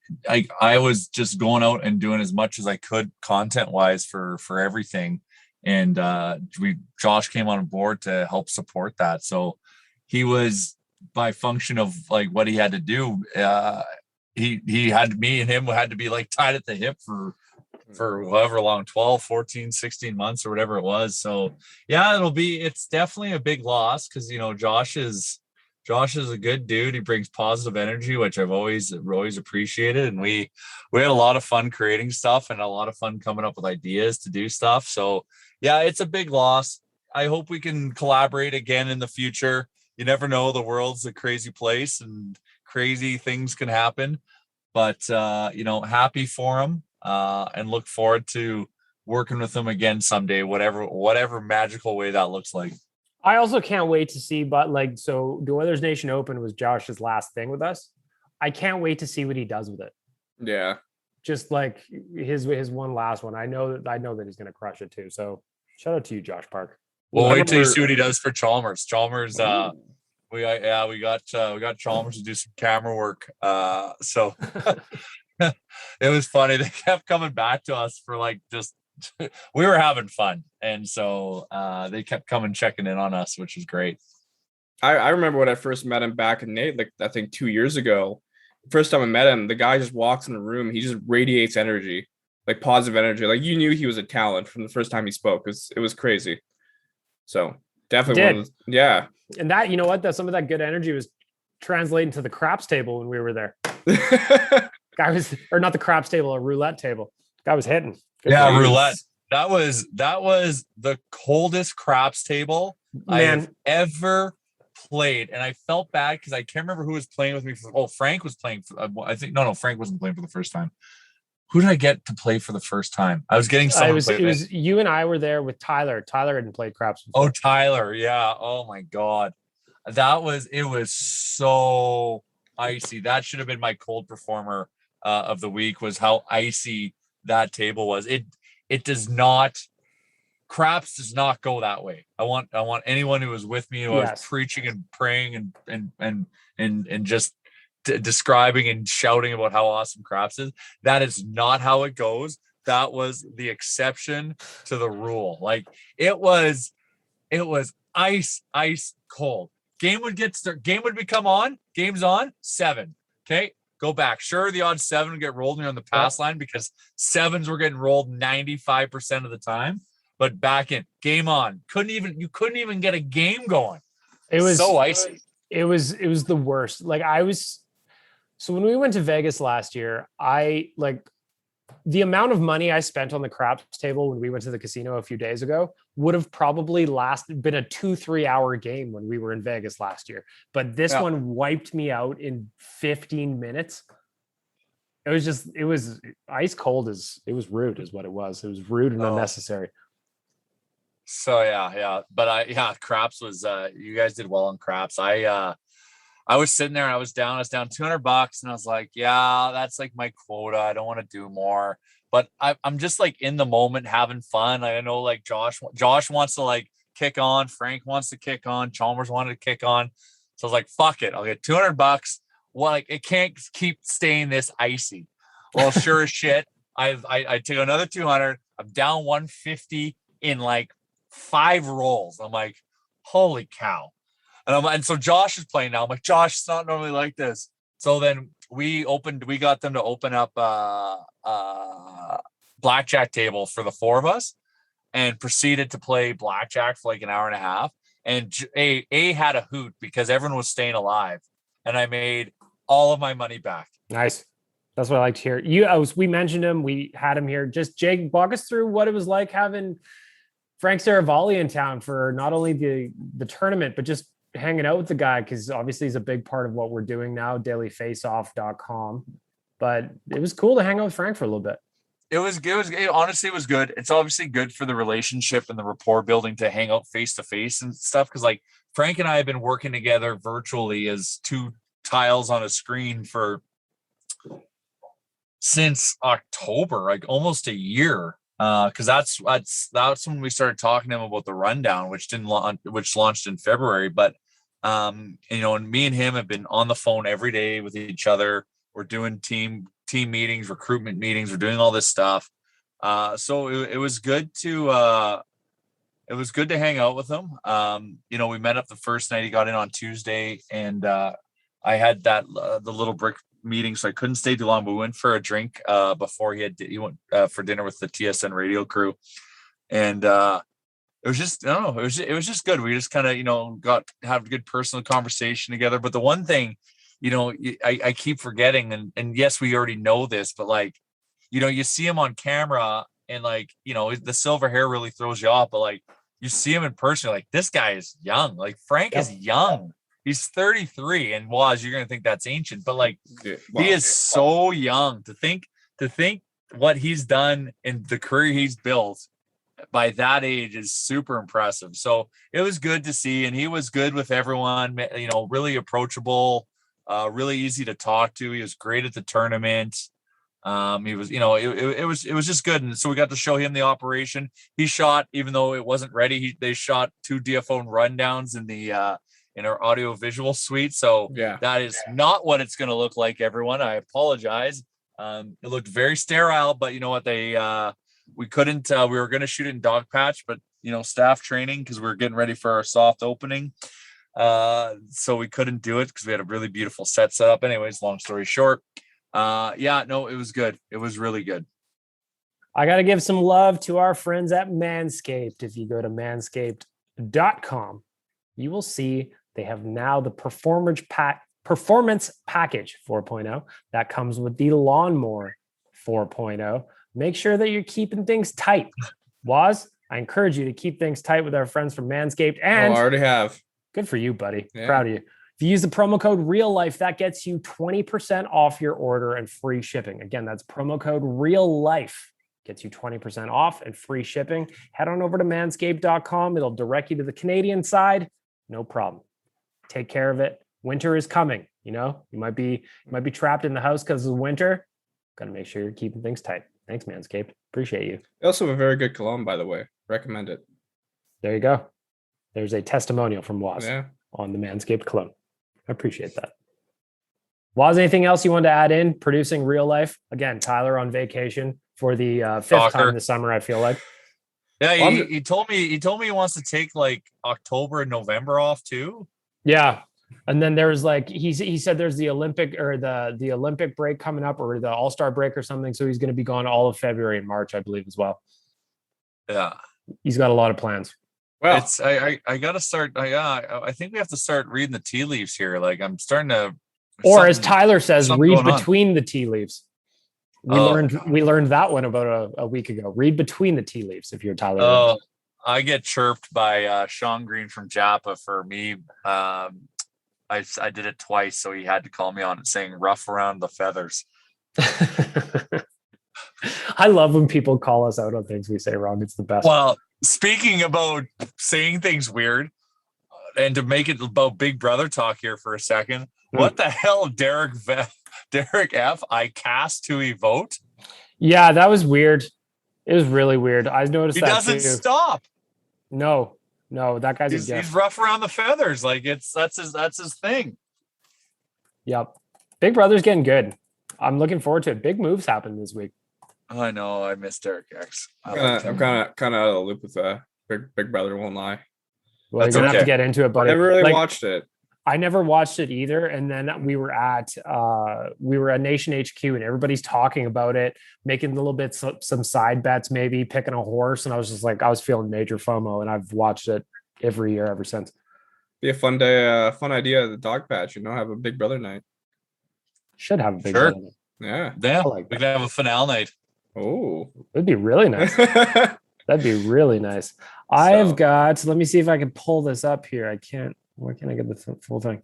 I was just going out and doing as much as I could content wise for everything. And Josh came on board to help support that. So he was, by function of what he had to do, he had me and him had to be tied at the hip for however long, 12, 14, 16 months or whatever it was. So yeah, it's definitely a big loss, because Josh is a good dude. He brings positive energy, which I've always appreciated. And we had a lot of fun creating stuff and a lot of fun coming up with ideas to do stuff. So yeah, it's a big loss. I hope we can collaborate again in the future. You never know. The world's a crazy place and crazy things can happen, but happy for him and look forward to working with him again someday, whatever magical way that looks like. I also can't wait to see, so the Oilers Nation Open was Josh's last thing with us. I can't wait to see what he does with it. Yeah. Just his one last one. I know that he's going to crush it too. So shout out to you, Josh Park. Well, wait till you see what he does for Chalmers. We got Chalmers to do some camera work. So it was funny. They kept coming back to us for we were having fun, and so they kept coming checking in on us, which is great. I remember when I first met him back in Nate, I think 2 years ago. First time I met him, the guy just walks in the room. He just radiates energy, positive energy. You knew he was a talent from the first time he spoke. It was crazy. So definitely, yeah. And that, that some of that good energy was translating to the craps table when we were there. Guy was, or not the craps table, a roulette table. Guy was hitting. Good roulette. That was the coldest craps table I have ever played, and I felt bad because I can't remember who was playing with me. Frank was playing. Frank wasn't playing for the first time. Who did I get to play for the first time? I was getting someone. It was you and I were there with Tyler. Tyler hadn't played craps before. Oh, Tyler, yeah. Oh my God, it was so icy. That should have been my cold performer of the week. Was how icy that table was. It does not. Craps does not go that way. I want anyone who was with me who was preaching and praying and just describing and shouting about how awesome craps is. That is not how it goes. That was the exception to the rule. It was ice cold. Game would become on. Game's on 7. Okay, go back. Sure, the odd 7 would get rolled on the pass line because 7s were getting rolled 95% of the time. But back in, game on. You couldn't even get a game going. It was so icy. It was the worst. So when we went to Vegas last year, the amount of money I spent on the craps table when we went to the casino a few days ago would have probably been a 2-3 hour game when we were in Vegas last year. But this one wiped me out in 15 minutes. It was ice cold. It was rude is what it was. It was rude and unnecessary. So but craps was you guys did well on craps. I was sitting there, I was down $200, and I was like, yeah, that's like my quota. I don't want to do more, but I'm just like in the moment having fun. I know like Josh wants to like kick on, Frank wants to kick on, Chalmers wanted to kick on. So I was like, fuck it. I'll get $200. Well, like it can't keep staying this icy. Well, sure as shit. I took another 200. I'm down 150 in like 5 rolls. I'm like, holy cow. And so Josh is playing now. I'm like, Josh, it's not normally like this. So then we got them to open up blackjack table for the 4 of us and proceeded to play blackjack for like an hour and a half. And A had a hoot because everyone was staying alive. And I made all of my money back. Nice. That's what I like to hear. We mentioned him. We had him here. Just Jake, walk us through what it was like having Frank Saravalli in town for not only the tournament, but just hanging out with the guy, because obviously he's a big part of what we're doing now, dailyfaceoff.com. But it was cool to hang out with Frank for a little bit. It honestly was good. It's obviously good for the relationship and the rapport building to hang out face to face and stuff. Cause like Frank and I have been working together virtually as 2 tiles on a screen since October, like almost a year. Cause that's when we started talking to him about the rundown, which launched in February. But, and me and him have been on the phone every day with each other. We're doing team meetings, recruitment meetings. We're doing all this stuff. So it was good to hang out with him. We met up the first night. He got in on Tuesday, and I had the little brick meeting, so I couldn't stay too long. But we went for a drink before he went for dinner with the TSN radio crew, and it was just it was just good. We just kind of got to have a good personal conversation together. But the one thing I keep forgetting, and yes, we already know this, but like you see him on camera, and like the silver hair really throws you off, but like you see him in person, like this guy is young. Like Frank is young. He's 33, and Waz, you're gonna think that's ancient, but like he is so young. To think what he's done in the career he's built by that age is super impressive. So it was good to see, and he was good with everyone. Really approachable, really easy to talk to. He was great at the tournament. He was, it was just good, and so we got to show him the operation. He shot, even though it wasn't ready. They shot 2 DFO rundowns in our audio visual suite. So that is not what it's going to look like, everyone. I apologize. It looked very sterile, but you know what? We couldn't, we were going to shoot it in Dogpatch, but staff training, cause we were getting ready for our soft opening. So we couldn't do it because we had a really beautiful set up. Anyways, long story short, it was good. It was really good. I got to give some love to our friends at Manscaped. If you go to manscaped.com, you will see they have now the Performance Package 4.0 that comes with the Lawnmower 4.0. Make sure that you're keeping things tight. Waz, I encourage you to keep things tight with our friends from Manscaped. And I already have. Good for you, buddy. Yeah. Proud of you. If you use the promo code REALLIFE, that gets you 20% off your order and free shipping. Again, that's promo code REALLIFE. Gets you 20% off and free shipping. Head on over to manscaped.com. It'll direct you to the Canadian side. No problem. Take care of it. Winter is coming. You might be trapped in the house because of the winter. Got to make sure you're keeping things tight. Thanks, Manscaped. Appreciate you. They also have a very good cologne, by the way. Recommend it. There you go. There's a testimonial from Waz on the Manscaped cologne. I appreciate that. Waz, anything else you wanted to add in? Producing Real Life. Again, Tyler on vacation for the 5th time this summer, I feel like. Yeah, he told me he wants to take like October and November off too. Yeah. And then there's like he said there's the Olympic or the Olympic break coming up, or the All-Star break or something. So he's going to be gone all of February and March, I believe, as well. Yeah. He's got a lot of plans. Well, it's I gotta start. I think we have to start reading the tea leaves here. Like I'm starting to. Or as Tyler says, read between the tea leaves. We learned that one about a week ago. Read between the tea leaves if you're Tyler. Oh, I get chirped by Sean Green from Japa for me. I did it twice, so he had to call me on it saying rough around the feathers. I love when people call us out on things we say wrong. It's the best. Well, speaking about saying things weird, and to make it about Big Brother talk here for a second, what the hell, Derek F. I cast to vote? Yeah, that was weird. It was really weird. I noticed he that doesn't too. Stop. No, that guy's he's rough around the feathers. Like that's his thing. Yep. Big Brother's getting good. I'm looking forward to it. Big moves happened this week. I know. I miss Derek X. I'm kind of out of the loop with Big Brother. Won't lie. Well, you're gonna have to get into it, buddy. I never really watched it. I never watched it either. And then we were at Nation HQ, and everybody's talking about it, making a little bit some side bets, maybe picking a horse. And I was just like, I was feeling major FOMO, and I've watched it every year ever since. Be a fun day, fun idea. The Dogpatch, have a Big Brother night. Should have a Big Brother night. Yeah. We could have a finale night. Oh, it'd be really nice. That'd be really nice. I've got, let me see if I can pull this up here. I can't. Where can I get the full thing?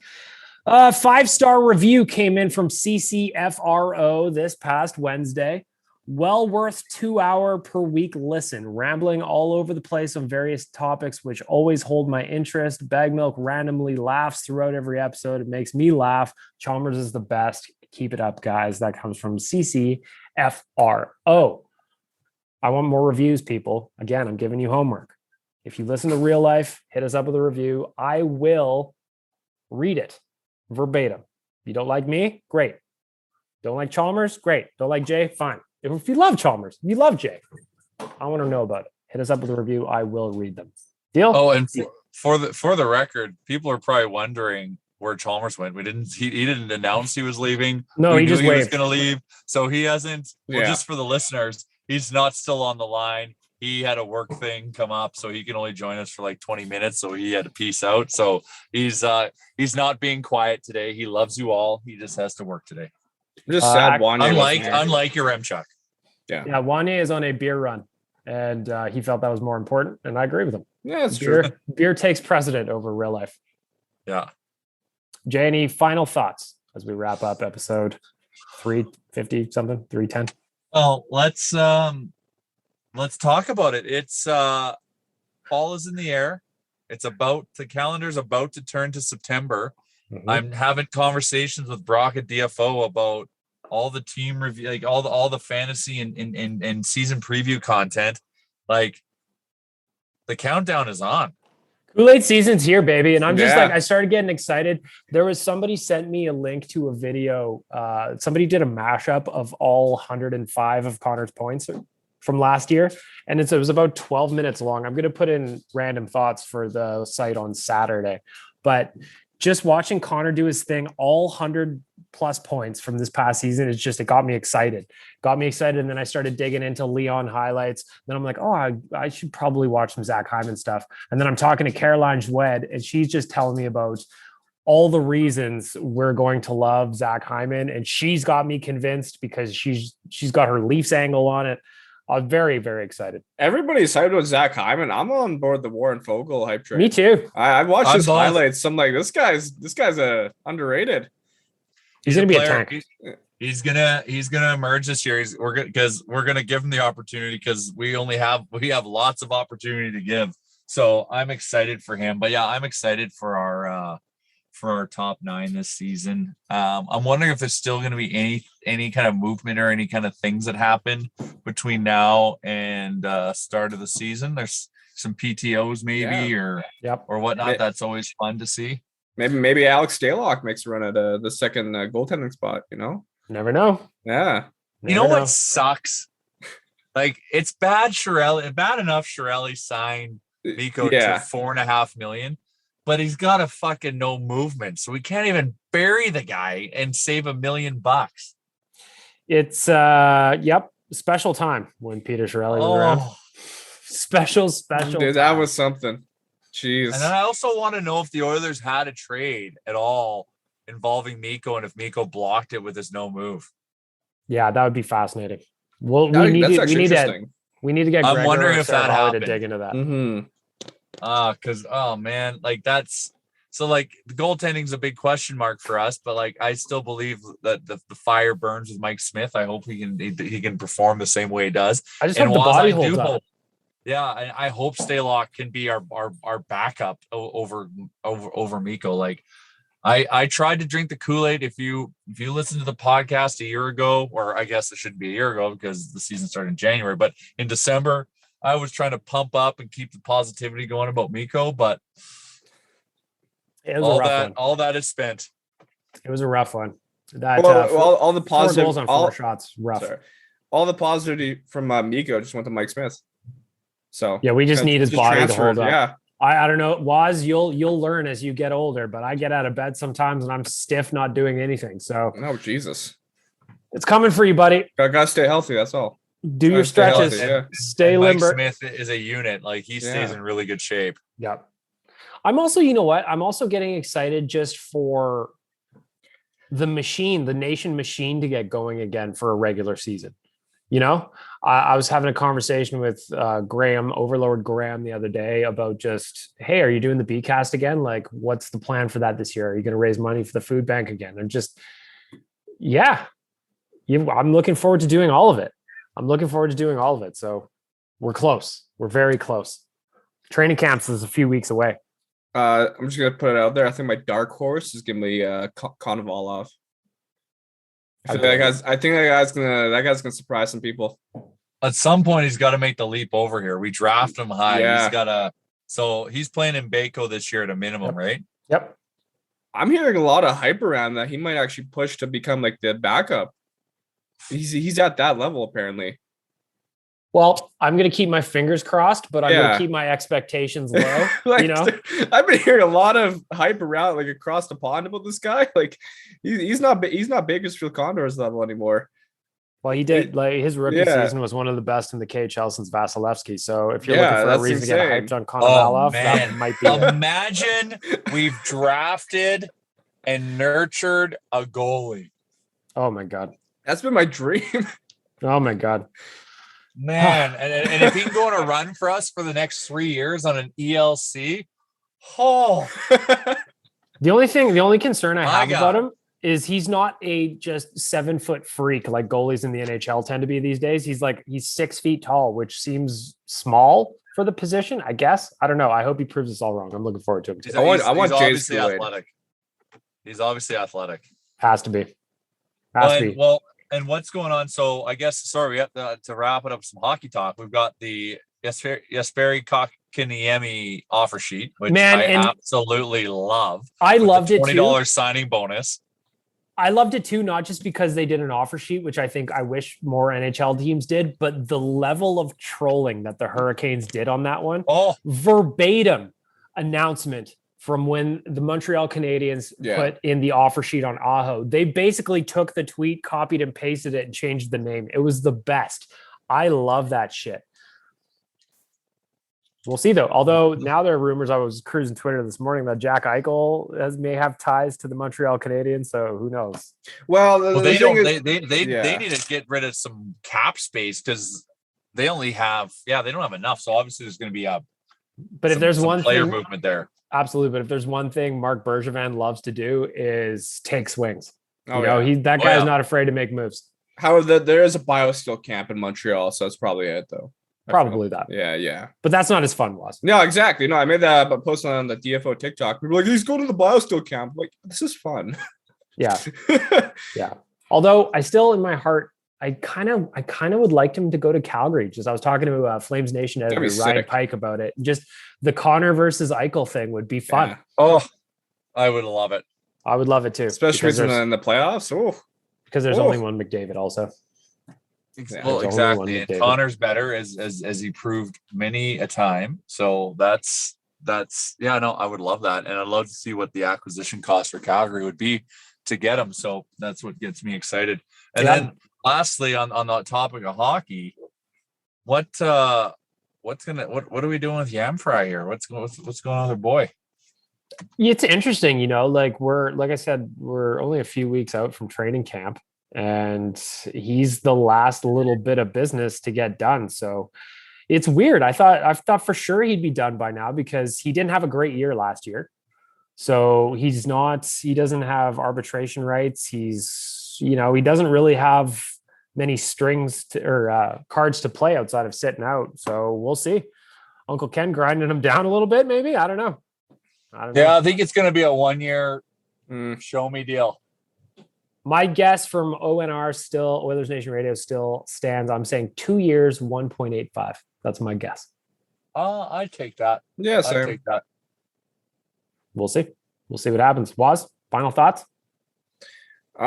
5-star review came in from CCFRO this past Wednesday. Well worth 2-hour per week listen, rambling all over the place on various topics, which always hold my interest. Bag Milk randomly laughs throughout every episode. It makes me laugh. Chalmers is the best. Keep it up, guys. That comes from CCFRO. I want more reviews, people. Again, I'm giving you homework. If you listen to Real Life, hit us up with a review. I will read it verbatim. If you don't like me, great. Don't like Chalmers? Great. Don't like Jay? Fine. If you love Chalmers, if you love Jay, I want to know about it. Hit us up with a review. I will read them. Deal? Oh, and for the record, people are probably wondering where Chalmers went. He didn't announce he was leaving. No, he just he waved. Was going to leave. So he hasn't. Yeah. Well, just for the listeners, he's not still on the line. He had a work thing come up, so he can only join us for like 20 minutes. So he had to peace out. So he's not being quiet today. He loves you all. He just has to work today. I'm just sad. Unlike your Remchuk. Yeah. Wanye is on a beer run, and he felt that was more important, and I agree with him. Yeah, that's true. Beer takes precedent over real life. Yeah. Jay, any final thoughts as we wrap up episode 350 something, 310? Well, let's talk about it. It's fall is in the air. The calendar's about to turn to September. Mm-hmm. I'm having conversations with Brock at DFO about all the team review, like all the fantasy and season preview content. Like the countdown is on. Kool-Aid season's here, baby. And I'm just I started getting excited. There was somebody sent me a link to a video. Somebody did a mashup of all 105 of Connor's points from last year. And it was about 12 minutes long. I'm going to put in random thoughts for the site on Saturday, but just watching Connor do his thing, all 100 plus points from this past season, it got me excited. And then I started digging into Leon highlights. Then I'm like, oh, I should probably watch some Zach Hyman stuff. And then I'm talking to Caroline Joued, and she's just telling me about all the reasons we're going to love Zach Hyman. And she's got me convinced because she's got her Leafs angle on it. I'm very, very excited. Everybody's hyped with Zach Hyman. I'm on board the Warren Fogle hype train. Me too. I've watched his highlights. I'm like, this guy's underrated. He's gonna be a tank. He's gonna emerge this year. We're gonna give him the opportunity because we have lots of opportunity to give. So I'm excited for him. But yeah, I'm excited for our top 9 this season. I'm wondering if there's still going to be any kind of movement or any kind of things that happen between now and start of the season. There's some PTOs maybe or whatnot. That's always fun to see. Maybe Alex Stalock makes a run at the second goaltending spot. Never know. Yeah. What sucks? Like it's bad enough Chiarelli signed Mikko to $4.5 million, but he's got a fucking no movement. So we can't even bury the guy and save $1 million. It's special time when Peter Chiarelli was around. Special Dude, time. that was something. Jeez. And then I also want to know if the Oilers had a trade at all involving Mikko and if Mikko blocked it with his no move. Yeah, that would be fascinating. Well, we need to get. I'm wondering if that happened. To dig into that. Because man, like that's so like the goaltending's a big question mark for us, but like I still believe that the fire burns with Mike Smith. I hope he can perform the same way he does. I just hope the body holds up. Yeah, and I hope Stalock can be our backup over Mikko. Like I tried to drink the Kool-Aid. If you listen to the podcast a year ago, or I guess it shouldn't be a year ago because the season started in January, but in December, I was trying to pump up and keep the positivity going about Mikko, but all that is spent. It was a rough one. That all the positive 4 goals on 4 shots, rough. Sorry. All the positivity from Mikko just went to Mike Smith. So yeah, we just need his body to hold up. Yeah. I don't know, Waz, you'll learn as you get older, but I get out of bed sometimes and I'm stiff, not doing anything. So Jesus, it's coming for you, buddy. Gotta stay healthy. That's all. Do your stretches. Stay limber. Mike Smith is a unit. Like he stays in really good shape. Yep. I'm also, you know what? I'm also getting excited just for the Nation machine to get going again for a regular season. You know, I was having a conversation with Graham, Overlord Graham, the other day about just, hey, are you doing the B-cast again? Like, what's the plan for that this year? Are you going to raise money for the food bank again? And just, I'm looking forward to doing all of it. So we're close. We're very close. Training camps is a few weeks away. I'm just going to put it out there. I think my dark horse is giving me Konovalov. I think that guy's gonna surprise some people. At some point, he's got to make the leap over here. We draft him high. Yeah. He's playing in Baco this year at a minimum, right? Yep. I'm hearing a lot of hype around that he might actually push to become like the backup. He's at that level apparently. Well, I'm going to keep my fingers crossed, but I'm going to keep my expectations low. I've been hearing a lot of hype around like across the pond about this guy. Like he's not Bakersfield Condors level anymore. Well, he did like his rookie season was one of the best in the KHL since Vasilevsky. So if you're looking for a reason to get hyped on Konovalov, that might be. Imagine we've drafted and nurtured a goalie. Oh my God, that's been my dream. Oh my God. Man, and if he can go on a run for us for the next 3 years on an ELC, the only concern I have about him is he's not a just 7-foot freak like goalies in the NHL tend to be these days. He's 6 feet tall, which seems small for the position, I guess. I don't know. I hope he proves us all wrong. I'm looking forward to him. I want Jay's athletic. He's obviously athletic. Has to be. Well, and what's going on? So I guess, we have to wrap it up with some hockey talk. We've got the Jesperi Kotkaniemi offer sheet, which I absolutely love. I loved it too. $20 signing bonus. I loved it too, not just because they did an offer sheet, which I wish more NHL teams did, but the level of trolling that the Hurricanes did on that one. Verbatim announcement from when the Montreal Canadiens put in the offer sheet on Aho. They basically took the tweet, copied and pasted it, and changed the name. It was the best. I love that shit. We'll see, though. Although now there are rumors, I was cruising Twitter this morning, that Jack Eichel may have ties to the Montreal Canadiens, so who knows? Well, they need to get rid of some cap space because they only have, they don't have enough. So obviously there's going to be if there's one player movement there. Absolutely. But if there's one thing Mark Bergevin loves to do is take swings. That guy is not afraid to make moves. However, there is a biosteel camp in Montreal, so that's probably it, though. Probably that. Yeah. But that's not as fun, was. No, exactly. No, I made that post on the DFO TikTok. People were like, he's going to the biosteel camp. I'm like, this is fun. Yeah. Yeah. Although I still, in my heart, I kind of would like him to go to Calgary. I was talking to Flames Nation editor Ryan Pike about it. Just the Connor versus Eichel thing would be fun. Yeah. Oh, I would love it. I would love it too, especially in the playoffs. Because there's only one McDavid also. Well, exactly. And Connor's better as he proved many a time. So that's yeah, no, I would love that. And I'd love to see what the acquisition cost for Calgary would be to get him. So that's what gets me excited. And then lastly, on the topic of hockey, what are we doing with Yamfry here? What's going on with the boy? It's interesting, like I said, we're only a few weeks out from training camp, and he's the last little bit of business to get done. So it's weird. I thought for sure he'd be done by now because he didn't have a great year last year. So he doesn't have arbitration rights. He doesn't really have many strings or cards to play outside of sitting out. So we'll see. Uncle Ken grinding him down a little bit, maybe. I don't know. Yeah, I think it's going to be a 1-year show me deal. My guess from ONR still, Oilers Nation Radio still stands. I'm saying 2 years, 1.85. That's my guess. I take that. Yeah, I take that. We'll see. We'll see what happens. Waz, final thoughts? With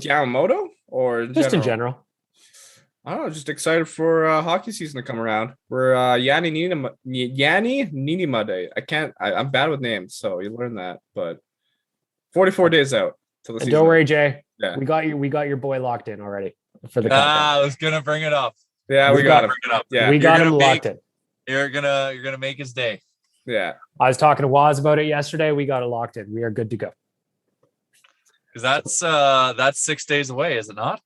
Yamamoto or just in general? I don't know. Just excited for hockey season to come around. We're Yanni Ninima Day. I'm bad with names, so you learn that. But 44 days out till the season. Don't worry, Jay. Yeah. We got your boy locked in already for the. I was gonna bring it up. Yeah, we got him. Bring it up. Yeah, we got him locked in. You're gonna make his day. Yeah. I was talking to Waz about it yesterday. We got it locked in. We are good to go. Because that's 6 days away, is it not?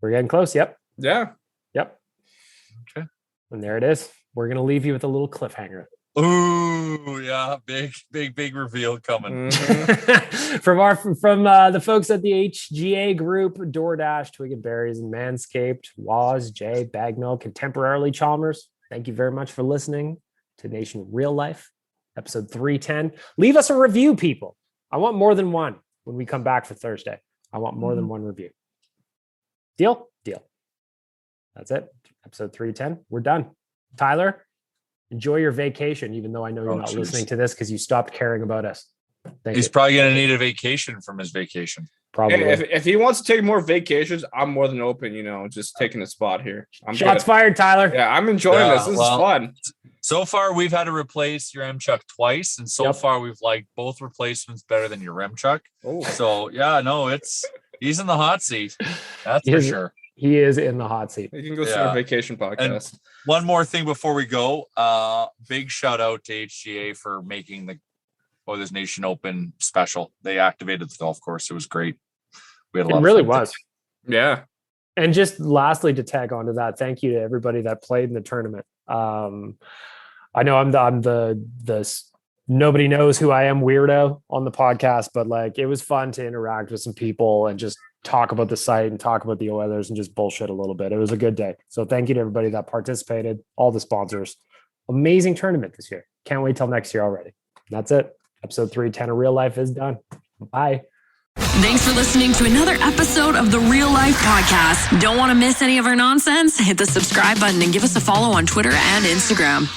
We're getting close. Yep. Yeah. Yep. Okay. And there it is. We're gonna leave you with a little cliffhanger. Ooh, yeah, big reveal coming. Mm-hmm. from the folks at the HGA group, DoorDash, Twig and Berries, and Manscaped, Waz, Jay, Bagmilk, and temporarily Chalmers. Thank you very much for listening to Nation Real Life, episode 310. Leave us a review, people. I want more than one when we come back for Thursday. I want more than one review. Deal? Deal. That's it. Episode 310. We're done. Tyler, enjoy your vacation, even though I know you're not listening to this because you stopped caring about us. He's probably going to need a vacation from his vacation. Probably. Hey, if he wants to take more vacations, I'm more than open, just taking a spot here. Shots fired, Tyler. Yeah, I'm enjoying this. This is fun. So far, we've had to replace your Remchuk twice, and so far we've liked both replacements better than your Remchuk. Oh. So, yeah, no, he's in the hot seat. That's for sure. He is in the hot seat. You can go see our vacation podcast. And one more thing before we go. Big shout out to HGA for making the Oilers Nation Open special. They activated the golf course. It was great. We had a lot of fun. It really was. Yeah. And just lastly, to tag onto that, thank you to everybody that played in the tournament. I know I'm the nobody knows who I am weirdo on the podcast, but like it was fun to interact with some people and just talk about the site and talk about the Oilers and just bullshit a little bit. It was a good day. So thank you to everybody that participated, all the sponsors. Amazing tournament this year. Can't wait till next year already. That's it. Episode 310 of Real Life is done. Bye. Thanks for listening to another episode of the Real Life Podcast. Don't want to miss any of our nonsense? Hit the subscribe button and give us a follow on Twitter and Instagram.